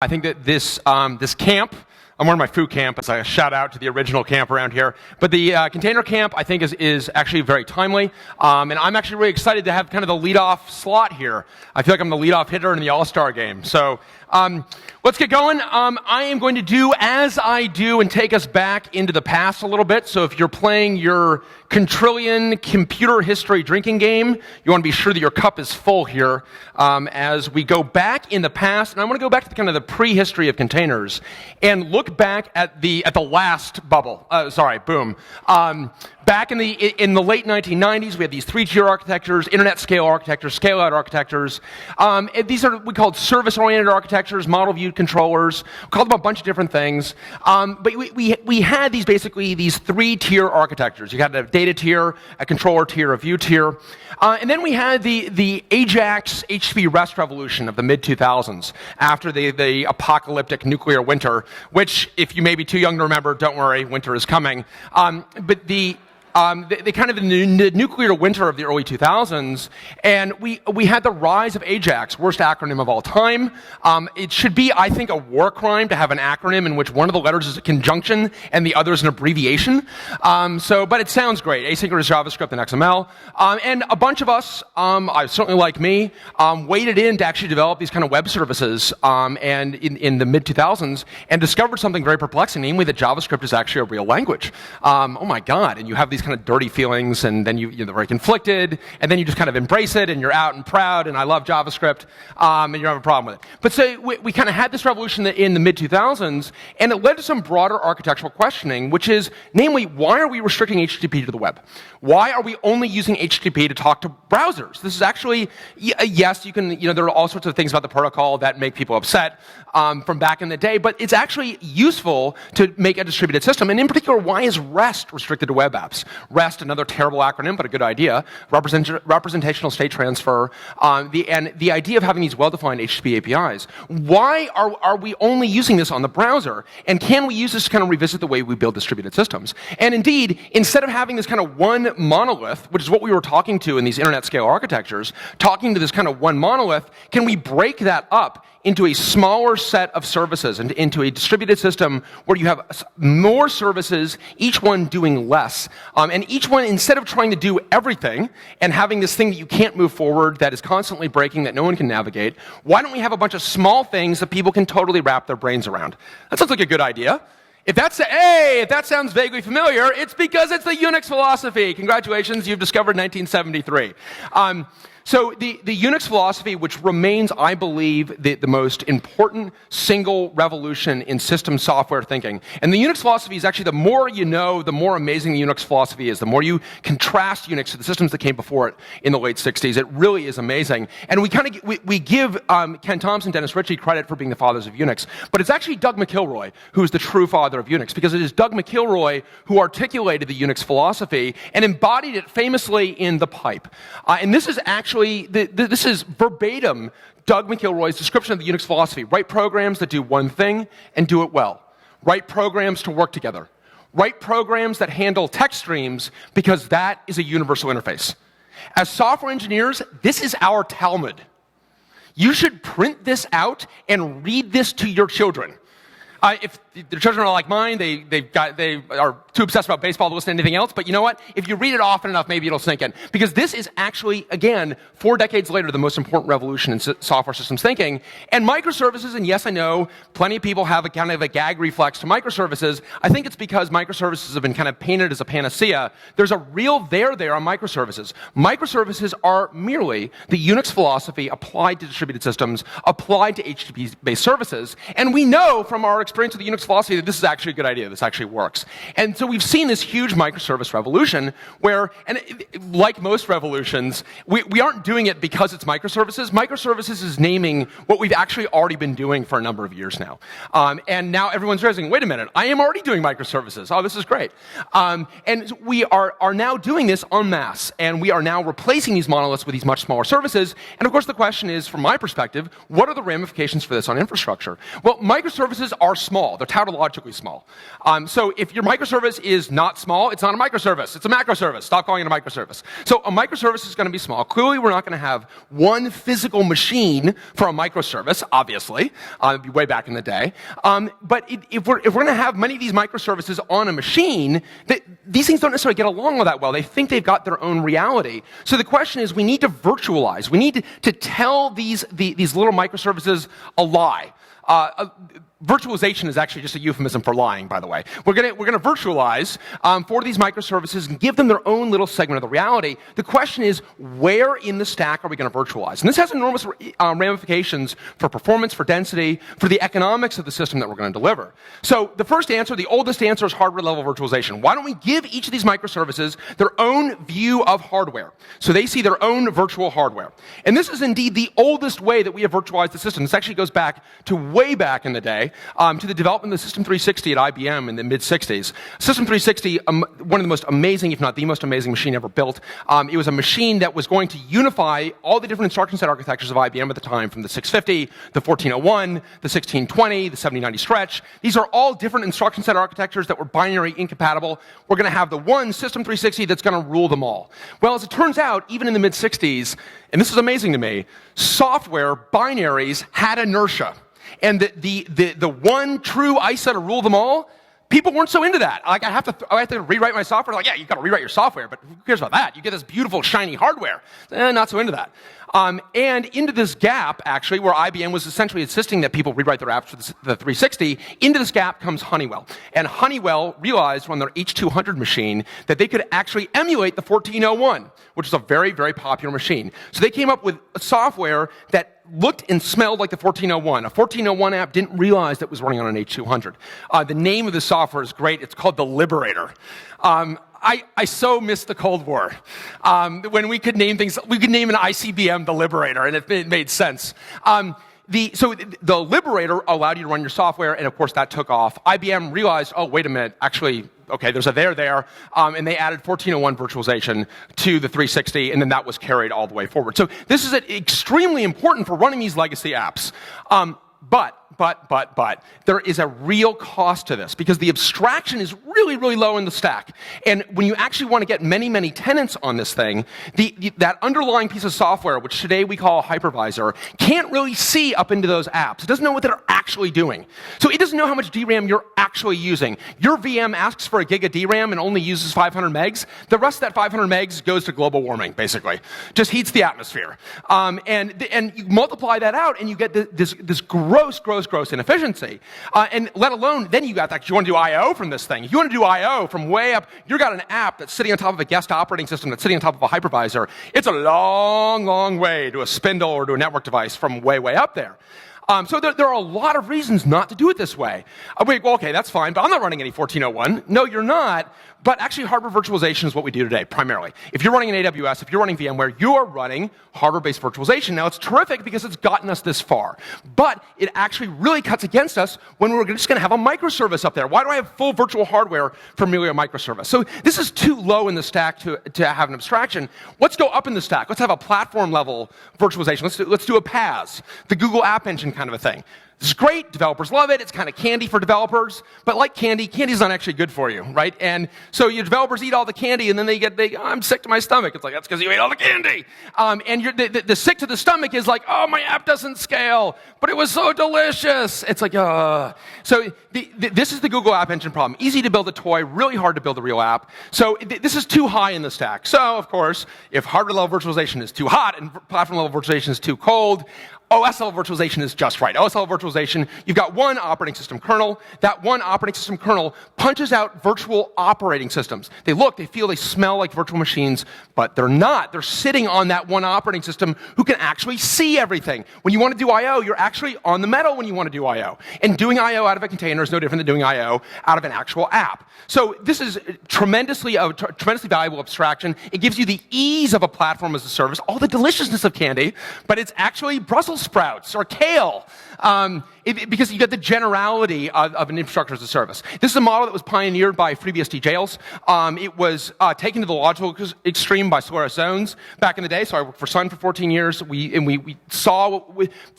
I think that this camp, I'm wearing my foo camp as a shout out to the original camp around here, but the container camp I think is actually very timely, and I'm actually really excited to have kind of the leadoff slot here. I feel like I'm the leadoff hitter in the All-Star game. So let's get going. I am going to do as I do and take us back into the past a little bit. So if you're playing your Cantrillian computer history drinking game, you want to be sure that your cup is full here as we go back in the past. And I want to go back to kind of the prehistory of containers and look back at the last bubble. Boom. Back in the late 1990s, we had these three-tier architectures, internet scale architectures, scale-out architectures. These are we called service-oriented architectures, model-viewed controllers. We called them a bunch of different things. But we had these three-tier architectures. You had a data tier, a controller tier, a view tier. And then we had the AJAX HTTP REST revolution of the mid-2000s after the apocalyptic nuclear winter, which, if you may be too young to remember, don't worry, winter is coming. But the kind of the nuclear winter of the early 2000s, and we had the rise of AJAX, worst acronym of all time. It should be, I think, a war crime to have an acronym in which one of the letters is a conjunction and the other is an abbreviation. But it sounds great. Asynchronous JavaScript and XML. And a bunch of us, certainly like me, waded in to actually develop these kind of web services and in the mid-2000s and discovered something very perplexing, namely that JavaScript is actually a real language. Oh my God, and you have these kind of dirty feelings, and then you're very conflicted, and then you just kind of embrace it, and you're out and proud, and I love JavaScript, and you don't have a problem with it. But so we kind of had this revolution in the mid-2000s, and it led to some broader architectural questioning, which is, namely, why are we restricting HTTP to the web? Why are we only using HTTP to talk to browsers? This is actually, yes, you can, there are all sorts of things about the protocol that make people upset from back in the day, but it's actually useful to make a distributed system. And in particular, why is REST restricted to web apps? REST, another terrible acronym, but a good idea, representational state transfer, and the idea of having these well-defined HTTP APIs. Why are we only using this on the browser? And can we use this to kind of revisit the way we build distributed systems? And indeed, instead of having this kind of one monolith, which is what we were talking to in these internet scale architectures, talking to this kind of one monolith, can we break that up into a smaller set of services and into a distributed system where you have more services, each one doing less. And each one, instead of trying to do everything and having this thing that you can't move forward, that is constantly breaking, that no one can navigate, why don't we have a bunch of small things that people can totally wrap their brains around? That sounds like a good idea. If that sounds vaguely familiar, it's because it's the Unix philosophy. Congratulations, you've discovered 1973. So the Unix philosophy, which remains, I believe, the most important single revolution in system software thinking. And the Unix philosophy is actually, the more you know, the more amazing the Unix philosophy is. The more you contrast Unix to the systems that came before it in the late 60s, it really is amazing. And we give Ken Thompson, Dennis Ritchie credit for being the fathers of Unix, but it's actually Doug McIlroy who is the true father of Unix, because it is Doug McIlroy who articulated the Unix philosophy and embodied it famously in the pipe. And this is actually this is verbatim Doug McIlroy's description of the Unix philosophy. Write programs that do one thing and do it well. Write programs to work together. Write programs that handle text streams, because that is a universal interface. As software engineers, this is our Talmud. You should print this out and read this to your children. If their children are like mine, they are too obsessed about baseball to listen to anything else. But you know what? If you read it often enough, maybe it'll sink in. Because this is actually, again, 4 decades later, the most important revolution in software systems thinking. And microservices, and yes, I know, plenty of people have a kind of a gag reflex to microservices. I think it's because microservices have been kind of painted as a panacea. There's a real there on microservices. Microservices are merely the Unix philosophy applied to distributed systems, applied to HTTP-based services. And we know from our experience with the Unix philosophy that this is actually a good idea. This actually works. And so we've seen this huge microservice revolution where, and like most revolutions, we aren't doing it because it's microservices. Microservices is naming what we've actually already been doing for a number of years now. And now everyone's realizing, wait a minute, I am already doing microservices. Oh, this is great. And we are now doing this en masse. And we are now replacing these monoliths with these much smaller services. And of course, the question is, from my perspective, what are the ramifications for this on infrastructure? Well, microservices are small. They're tautologically small. So if your microservice is not small, it's not a microservice. It's a macroservice. Stop calling it a microservice. So a microservice is going to be small. Clearly, we're not going to have one physical machine for a microservice, obviously. It'd be way back in the day. But if we're going to have many of these microservices on a machine, these things don't necessarily get along that well. They think they've got their own reality. So the question is, we need to virtualize. We need to tell these little microservices a lie. Virtualization is actually just a euphemism for lying, by the way. We're going to virtualize for these microservices and give them their own little segment of the reality. The question is, where in the stack are we going to virtualize? And this has enormous ramifications for performance, for density, for the economics of the system that we're going to deliver. So the first answer, the oldest answer, is hardware-level virtualization. Why don't we give each of these microservices their own view of hardware, so they see their own virtual hardware? And this is indeed the oldest way that we have virtualized the system. This actually goes back to way back in the day, to the development of the System 360 at IBM in the mid-'60s. System 360, one of the most amazing, if not the most amazing machine ever built. It was a machine that was going to unify all the different instruction set architectures of IBM at the time, from the 650, the 1401, the 1620, the 7090 stretch. These are all different instruction set architectures that were binary incompatible. We're going to have the one System 360 that's going to rule them all. Well, as it turns out, even in the mid-'60s, and this is amazing to me, software binaries had inertia. And the one true ISA to rule them all, people weren't so into that. Like, I have to rewrite my software. Like, yeah, you've got to rewrite your software, but who cares about that? You get this beautiful, shiny hardware. Not so into that. And into this gap, actually, where IBM was essentially insisting that people rewrite their apps for the 360, into this gap comes Honeywell. And Honeywell realized on their H200 machine that they could actually emulate the 1401, which is a very, very popular machine. So they came up with a software that looked and smelled like the 1401. A 1401 app didn't realize that it was running on an H200. The name of the software is great. It's called the Liberator. I so miss the Cold War, when we could name things. We could name an ICBM the Liberator, and it made sense. So the Liberator allowed you to run your software, and of course that took off. IBM realized, oh, wait a minute, actually, okay, there's a there, and they added 1401 virtualization to the 360, and then that was carried all the way forward. So this is extremely important for running these legacy apps. But there is a real cost to this, because the abstraction is really, really low in the stack. And when you actually want to get many, many tenants on this thing, that underlying piece of software, which today we call a hypervisor, can't really see up into those apps. It doesn't know what they're actually doing. So it doesn't know how much DRAM you're actually using. Your VM asks for a gig of DRAM and only uses 500 megs. The rest of that 500 megs goes to global warming, basically. Just heats the atmosphere. And you multiply that out, and you get this gross inefficiency. And let alone, then you got that, you want to do I.O. from this thing. If you want to do I.O. from way up, you've got an app that's sitting on top of a guest operating system that's sitting on top of a hypervisor. It's a long, long way to a spindle or to a network device from way, way up there. So there are a lot of reasons not to do it this way. Wait, well, okay, that's fine, but I'm not running any 1401. No, you're not. But actually, hardware virtualization is what we do today, primarily. If you're running an AWS, if you're running VMware, you are running hardware-based virtualization. Now, it's terrific because it's gotten us this far. But it actually really cuts against us when we're just going to have a microservice up there. Why do I have full virtual hardware for merely a microservice? So this is too low in the stack to have an abstraction. Let's go up in the stack. Let's have a platform-level virtualization. Let's do a PaaS, the Google App Engine kind of a thing. This is great. Developers love it. It's kind of candy for developers. But like candy's not actually good for you, right? And so your developers eat all the candy, and then I'm sick to my stomach. It's like, that's because you ate all the candy. And the sick to the stomach is like, oh, my app doesn't scale, but it was so delicious. It's like, So this is the Google App Engine problem. Easy to build a toy, really hard to build a real app. So this is too high in the stack. So, of course, if hardware-level virtualization is too hot and platform-level virtualization is too cold, OS-level virtualization is just right. OS-level virtualization, you've got one operating system kernel. That one operating system kernel punches out virtual operating systems. They look, they feel, they smell like virtual machines, but they're not. They're sitting on that one operating system who can actually see everything. When you want to do I.O., you're actually on the metal when you want to do I.O. And doing I.O. out of a container is no different than doing I.O. out of an actual app. So this is tremendously valuable abstraction. It gives you the ease of a platform as a service, all the deliciousness of candy, but it's actually Brussels sprouts or kale. Because you get the generality of an infrastructure as a service. This is a model that was pioneered by FreeBSD jails. It was taken to the logical extreme by Solaris Zones back in the day. So I worked for Sun for 14 years. We saw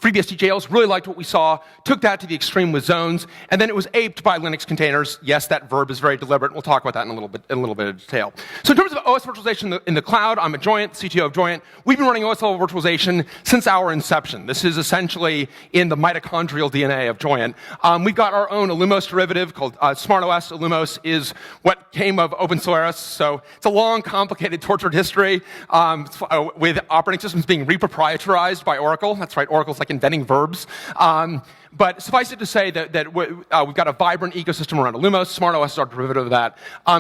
FreeBSD jails, really liked what we saw, took that to the extreme with Zones, and then it was aped by Linux containers. Yes, that verb is very deliberate. We'll talk about that in a little bit of detail. So in terms of OS virtualization in the cloud, I'm a Joyent, CTO of Joyent. We've been running OS level virtualization since our inception. This is essentially in the mitochondrial DNA of Joyent. We've got our own Illumos derivative called SmartOS. Illumos is what came of OpenSolaris, so it's a long, complicated, tortured history with operating systems being reproprietarized by Oracle. That's right, Oracle's like inventing verbs. But suffice it to say that we've got a vibrant ecosystem around Illumos. SmartOS is our derivative of that.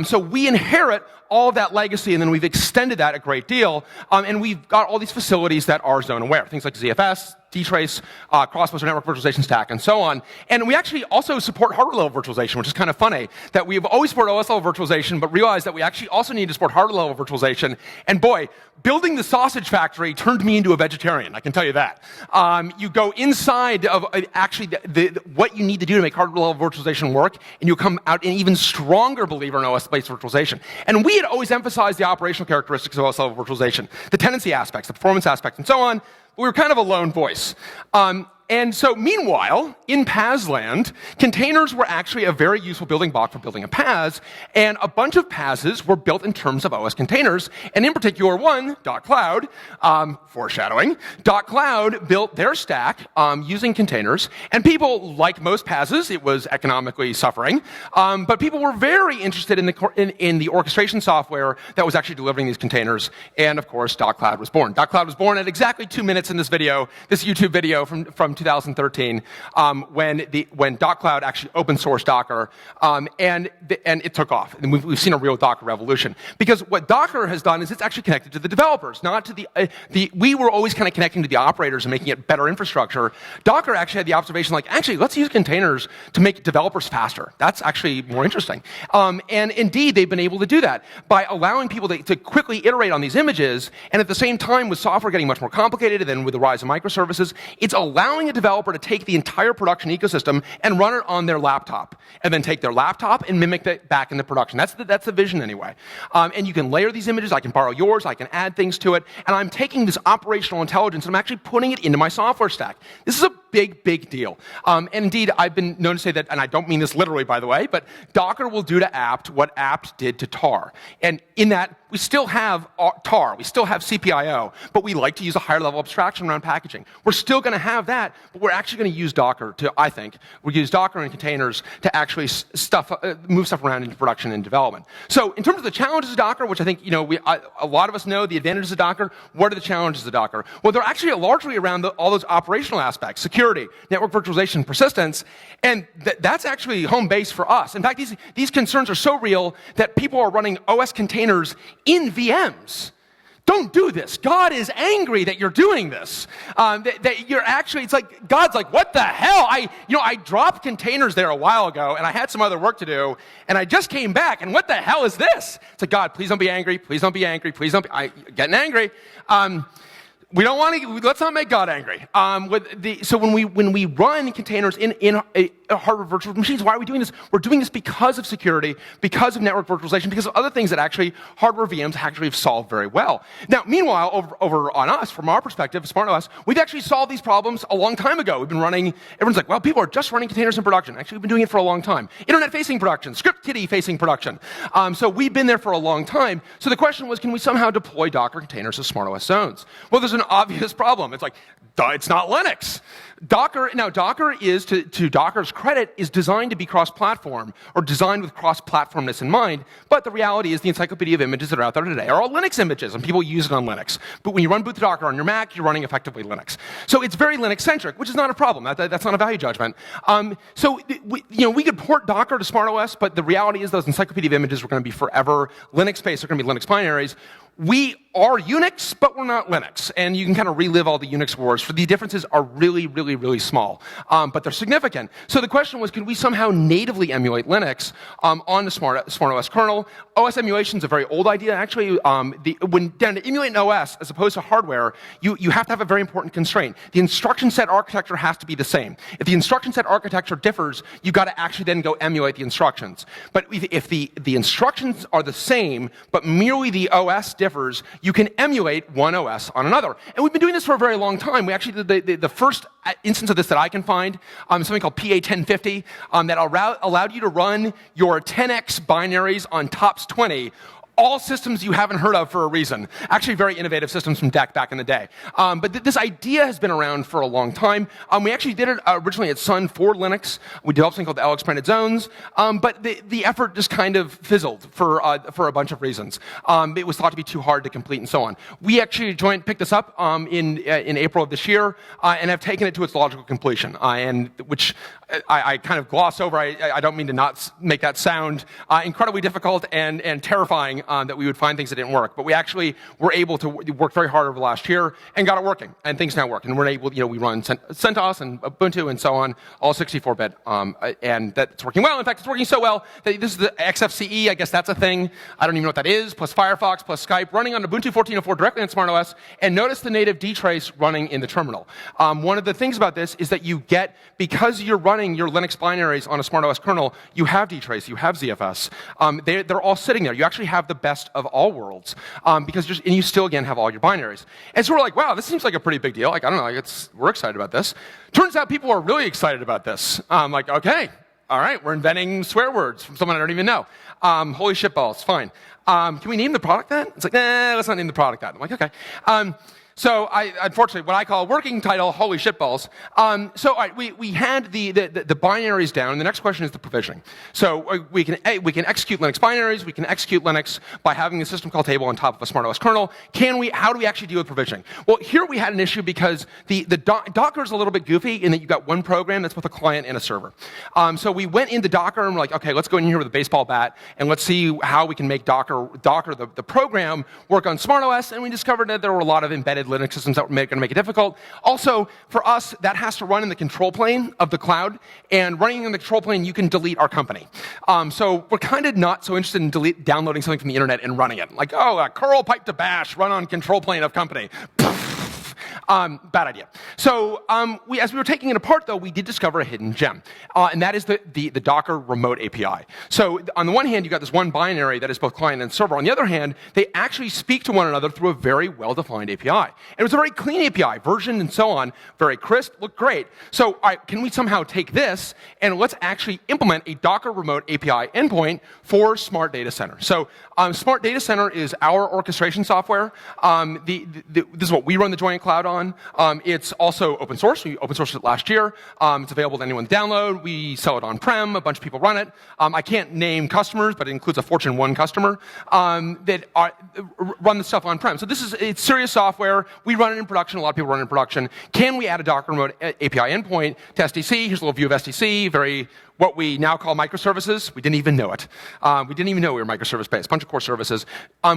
So we inherit all of that legacy, and then we've extended that a great deal. And we've got all these facilities that are zone aware, things like ZFS, dtrace, cross-cluster network virtualization stack, and so on. And we actually also support hardware-level virtualization, which is kind of funny, that we've always supported OS-level virtualization, but realized that we actually also need to support hardware-level virtualization. And boy, building the sausage factory turned me into a vegetarian, I can tell you that. You go inside of actually what you need to do to make hardware-level virtualization work, and you come out an even stronger believer in OS-based virtualization. And we had always emphasized the operational characteristics of OS-level virtualization, the tenancy aspects, the performance aspects, and so on. We were kind of a lone voice. And so, meanwhile, in PaaS land, containers were actually a very useful building block for building a PaaS, and a bunch of PaaSes were built in terms of OS containers, and in particular one, .cloud, foreshadowing, .cloud built their stack using containers, and people, like most PaaSes, it was economically suffering, but people were very interested in the orchestration software that was actually delivering these containers, and of course, .cloud was born. .cloud was born at exactly 2 minutes in this video, this YouTube video from 2013, when .cloud actually open sourced Docker, and it took off. And we've seen a real Docker revolution. Because what Docker has done is it's actually connected to the developers, not to we were always kind of connecting to the operators and making it better infrastructure. Docker actually had the observation, like, actually, let's use containers to make developers faster. That's actually more interesting. And indeed, they've been able to do that by allowing people to quickly iterate on these images, and at the same time, with software getting much more complicated, and then with the rise of microservices, it's allowing a developer to take the entire production ecosystem and run it on their laptop, and then take their laptop and mimic that back into production. That's the vision anyway. And you can layer these images. I can borrow yours. I can add things to it. And I'm taking this operational intelligence and I'm actually putting it into my software stack. This is a big, big deal. And indeed, I've been known to say that, and I don't mean this literally, by the way, but Docker will do to apt what apt did to tar. And in that, we still have tar, we still have CPIO, but we like to use a higher level abstraction around packaging. We're still going to have that, but we're actually going to use Docker to, I think, we use Docker and containers to actually move stuff around into production and development. So in terms of the challenges of Docker, which I think a lot of us know the advantages of Docker, what are the challenges of Docker? Well, they're actually largely around all those operational aspects, security, network virtualization, persistence, and that's actually home base for us. In fact, these concerns are so real that people are running OS containers in VMs. Don't do this. God is angry that you're doing this. That you're actually, it's like, God's like, what the hell? I dropped containers there a while ago, and I had some other work to do, and I just came back, and what the hell is this? It's like, God, please don't be angry. Please don't be angry. Please don't be, getting angry. We don't want to. Let's not make God angry. So when we run containers in hardware virtual machines, why are we doing this? We're doing this because of security, because of network virtualization, because of other things that actually hardware VMs actually have solved very well. Now, meanwhile, over on us, from our perspective, SmartOS, we've actually solved these problems a long time ago. We've been running. Everyone's like, well, people are just running containers in production. Actually, we've been doing it for a long time. Internet-facing production, script kiddie-facing production. So we've been there for a long time. So the question was, can we somehow deploy Docker containers as SmartOS zones? Well, there's an obvious problem. It's like, it's not Linux. Docker is, to Docker's credit, is designed to be cross-platform, or designed with cross-platformness in mind, but the reality is the encyclopedia of images that are out there today are all Linux images, and people use it on Linux. But when you run boot Docker on your Mac, you're running effectively Linux. So it's very Linux-centric, which is not a problem. That's not a value judgment. So we could port Docker to SmartOS, but the reality is those encyclopedia of images are going to be forever Linux-based. They're going to be Linux binaries. We are Unix, but we're not Linux. And you can kind of relive all the Unix wars, for the differences are really, really really, really small, but they're significant. So the question was, can we somehow natively emulate Linux on the Smart OS kernel? OS emulation is a very old idea. Actually, when down to emulate an OS as opposed to hardware, you have to have a very important constraint. The instruction set architecture has to be the same. If the instruction set architecture differs, you've got to actually then go emulate the instructions. But if the instructions are the same, but merely the OS differs, you can emulate one OS on another. And we've been doing this for a very long time. We actually did the first instance of this that I can find, something called PA1050, that allowed you to run your 10x binaries on TOPS 20, all systems you haven't heard of for a reason. Actually, very innovative systems from DEC back in the day. But this idea has been around for a long time. We actually did it originally at Sun for Linux. We developed something called the L-expanded zones, but the effort just kind of fizzled for a bunch of reasons. It was thought to be too hard to complete and so on. We actually picked this up in April of this year and have taken it to its logical completion, which I kind of gloss over. I don't mean to not make that sound incredibly difficult and terrifying, that we would find things that didn't work. But we actually were able to work very hard over the last year and got it working. And things now work. And we're able, we run CentOS and Ubuntu and so on, all 64-bit. And that's working well. In fact, it's working so well that this is the XFCE. I guess that's a thing. I don't even know what that is. Plus Firefox, plus Skype, running on Ubuntu 14.04 directly on SmartOS. And notice the native dtrace running in the terminal. One of the things about this is that you get, because you're running your Linux binaries on a SmartOS kernel, you have dtrace, you have ZFS. They're all sitting there. You actually have the best of all worlds, and you still, again, have all your binaries. And so we're like, wow, this seems like a pretty big deal. Like, I don't know, we're excited about this. Turns out people are really excited about this. Like, okay, all right, we're inventing swear words from someone I don't even know. Holy shitballs, fine. Can we name the product that? It's like, nah, let's not name the product that. I'm like, okay. So unfortunately, what I call a working title, holy shitballs. So all right, we had the binaries down, and the next question is the provisioning. So we can execute Linux binaries, we can execute Linux by having a system call table on top of a SmartOS kernel. How do we actually deal with provisioning? Well, here we had an issue because the Docker is a little bit goofy in that you've got one program that's both a client and a server. So we went into Docker and we're like, okay, let's go in here with a baseball bat and let's see how we can make Docker the program work on SmartOS, and we discovered that there were a lot of embedded Linux systems that were going to make it difficult. Also, for us, that has to run in the control plane of the cloud, and running in the control plane, you can delete our company. So we're kind of not so interested in downloading something from the internet and running it. Like, oh, a curl pipe to bash, run on control plane of company. Bad idea. So as we were taking it apart, though, we did discover a hidden gem, and that is the Docker remote API. So on the one hand, you've got this one binary that is both client and server. On the other hand, they actually speak to one another through a very well-defined API. And it was a very clean API, versioned and so on, very crisp, looked great. So can we somehow take this and let's actually implement a Docker remote API endpoint for Smart Data Center? So Smart Data Center is our orchestration software. This is what we run the joint cloud on. It's also open source. We open sourced it last year. It's available to anyone to download. We sell it on-prem. A bunch of people run it. I can't name customers, but it includes a Fortune 1 customer that run the stuff on-prem. So it's serious software. We run it in production. A lot of people run it in production. Can we add a Docker remote API endpoint to SDC? Here's a little view of SDC, what we now call microservices. We didn't even know it. We didn't even know we were microservice-based, a bunch of core services.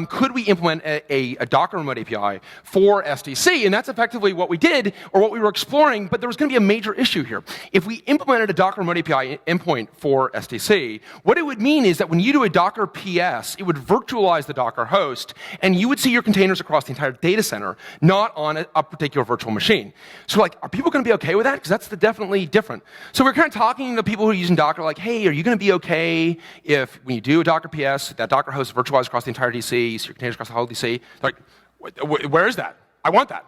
Could we implement a Docker remote API for SDC? And that's effectively what we did, or what we were exploring, but there was going to be a major issue here. If we implemented a Docker remote API endpoint for SDC, what it would mean is that when you do a Docker PS, it would virtualize the Docker host, and you would see your containers across the entire data center, not on a particular virtual machine. So are people going to be okay with that? Because that's definitely different. So we're kind of talking to people who are using Docker, like, hey, are you going to be okay if when you do a Docker PS, that Docker host is virtualized across the entire DC, so your containers across the whole DC? They're like, where is that? I want that.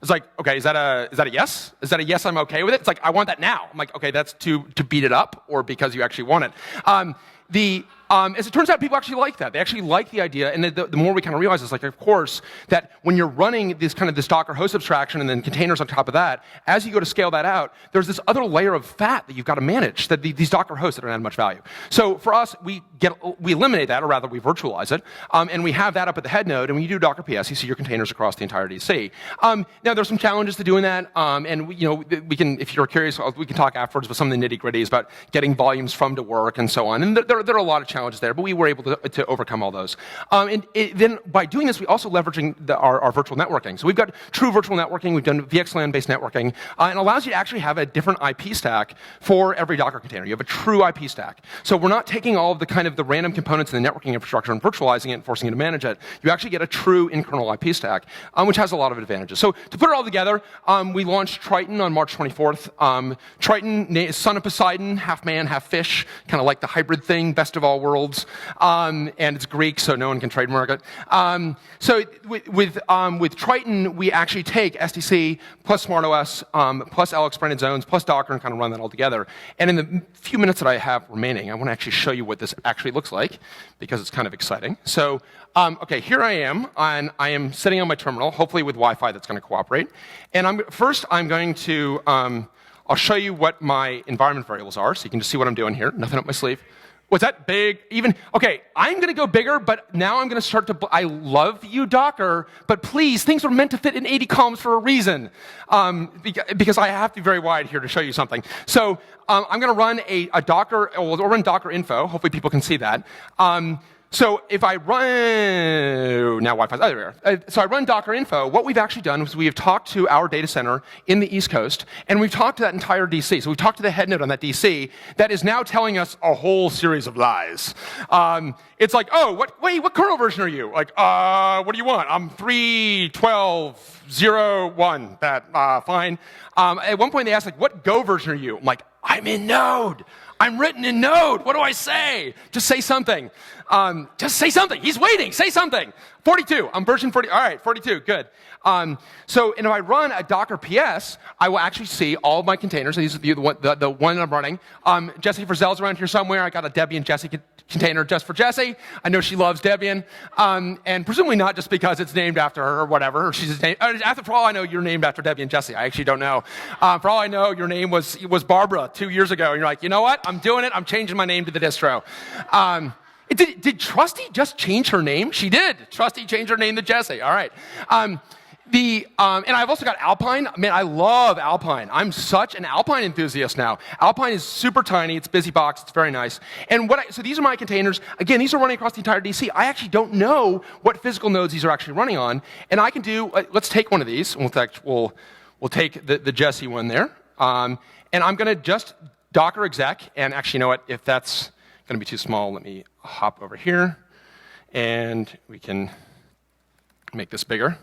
It's like, okay, is that a yes? Is that a yes, I'm okay with it? It's like, I want that now. I'm like, okay, that's to beat it up, or because you actually want it. As it turns out, people actually like that. They actually like the idea, and the more we kind of realize this, of course, that when you're running this Docker host abstraction and then containers on top of that, as you go to scale that out, there's this other layer of fat that you've got to manage, that these Docker hosts that don't add much value. So for us, we eliminate that, or rather we virtualize it, and we have that up at the head node, and when you do Docker PS, you see your containers across the entire DC. Now, there's some challenges to doing that, and we can, if you're curious, we can talk afterwards about some of the nitty-gritties about getting volumes from to work and so on, and there are a lot of challenges there, but we were able to overcome all those. Then by doing this, we also leveraging our virtual networking. So we've got true virtual networking. We've done VXLAN-based networking, and it allows you to actually have a different IP stack for every Docker container. You have a true IP stack. So we're not taking all of the random components in the networking infrastructure and virtualizing it and forcing you to manage it. You actually get a true in-kernel IP stack, which has a lot of advantages. So to put it all together, we launched Triton on March 24th. Triton, son of Poseidon, half man, half fish, kind of like the hybrid thing, best of all worlds. And it's Greek, so no one can trademark it. So with Triton, we actually take SDC plus SmartOS plus LX branded zones plus Docker and kind of run that all together. And in the few minutes that I have remaining, I want to actually show you what this actually looks like because it's kind of exciting. So, okay, here I am, and I am sitting on my terminal, hopefully with Wi-Fi that's going to cooperate. And first, I'm going to, I'll show you what my environment variables are, so you can just see what I'm doing here. Nothing up my sleeve. What's that? Big? Even? Okay, I'm going to go bigger, but now I'm going to start to... I love you, Docker, but please, things were meant to fit in 80 columns for a reason, because I have to be very wide here to show you something. So I'm going to run a Docker... We'll run Docker info. Hopefully people can see that. So if I run, now Wi-Fi's, oh, there we are. So I run Docker info. What we've actually done is we have talked to our data center in the East Coast, and we've talked to that entire DC. So we've talked to the head node on that DC that is now telling us a whole series of lies. It's like, oh, what kernel version are you? Like, what do you want? I'm 3.12.0.1. That, fine. At one point they asked, like, what Go version are you? I'm like, I'm in Node. I'm written in Node. What do I say? Just say something. Just say something. He's waiting. Say something. 42. I'm version 40. All right, 42. Good. So and if I run a Docker PS, I will actually see all of my containers. These are the one I'm running. Jesse Frizzell's around here somewhere. I got a Debian Jesse container just for Jesse. I know she loves Debian. And presumably not just because it's named after her or whatever. She's named, for all I know, you're named after Debian Jesse. I actually don't know. For all I know, your name was Barbara 2 years ago. And you're like, you know what? I'm doing it. I'm changing my name to the distro. Did Trusty just change her name? She did. Trusty changed her name to Jesse. All right. And I've also got Alpine. Man, I love Alpine. I'm such an Alpine enthusiast now. Alpine is super tiny. It's BusyBox. It's very nice. And so these are my containers. Again, these are running across the entire DC. I actually don't know what physical nodes these are actually running on. And I can do, let's take one of these. We'll take the Jesse one there. And I'm going to just Docker exec. And actually, you know what? If that's going to be too small, let me hop over here. And we can make this bigger.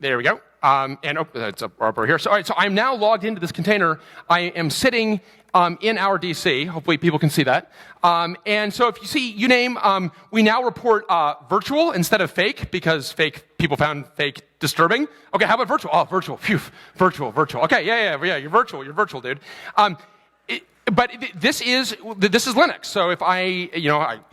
There we go. It's up over here. So, all right, so I'm now logged into this container. I am sitting in our DC. Hopefully people can see that. And so if you see uname, we now report virtual instead of fake because people found fake disturbing. Okay, how about virtual? Oh, virtual. Phew. Virtual. Okay, yeah, you're virtual, dude. But this is Linux. So if I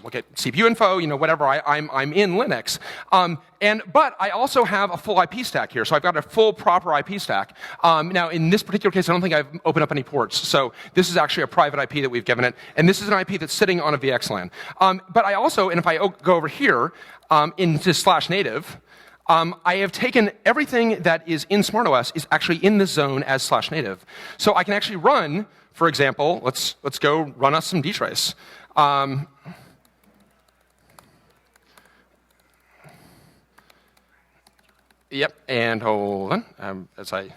look at CPU info, whatever, I'm in Linux. But I also have a full IP stack here. So I've got a full proper IP stack. Now in this particular case, I don't think I've opened up any ports. So this is actually a private IP that we've given it, and this is an IP that's sitting on a VXLAN. But I also, and if I go over here into /native. I have taken everything that is in SmartOS is actually in this zone as /native. So I can actually run, for example, let's go run us some dtrace. Yep, and hold on, as I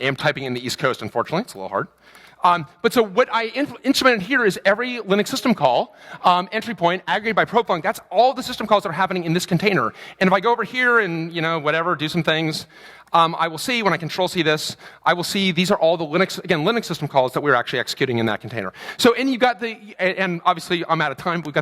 am typing in the East Coast, unfortunately, it's a little hard. But so what I instrumented here is every Linux system call, entry point, aggregated by profunc. That's all the system calls that are happening in this container. And if I go over here and, whatever, do some things, I will see, when I Control-C this, I will see these are all the Linux system calls that we're actually executing in that container. So, and you've got and obviously I'm out of time, but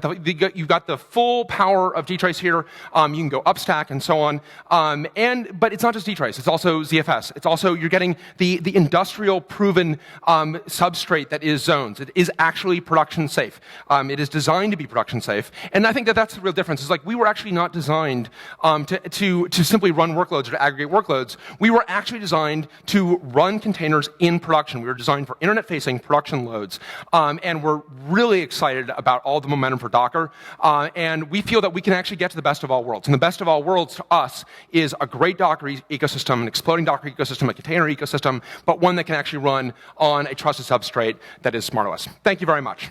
you've got the full power of dtrace here. You can go upstack and so on. But it's not just dtrace, it's also ZFS. It's also, you're getting the industrial proven substrate that is zones. It is actually production safe. It is designed to be production safe. And I think that's the real difference. It's like we were actually not designed to simply run workloads or to aggregate workloads. We were actually designed to run containers in production. We were designed for internet-facing production loads. And we're really excited about all the momentum for Docker. And we feel that we can actually get to the best of all worlds. And the best of all worlds to us is a great Docker ecosystem, an exploding Docker ecosystem, a container ecosystem, ecosystem, but one that can actually run on a trusted substrate that is SmartOS. Thank you very much.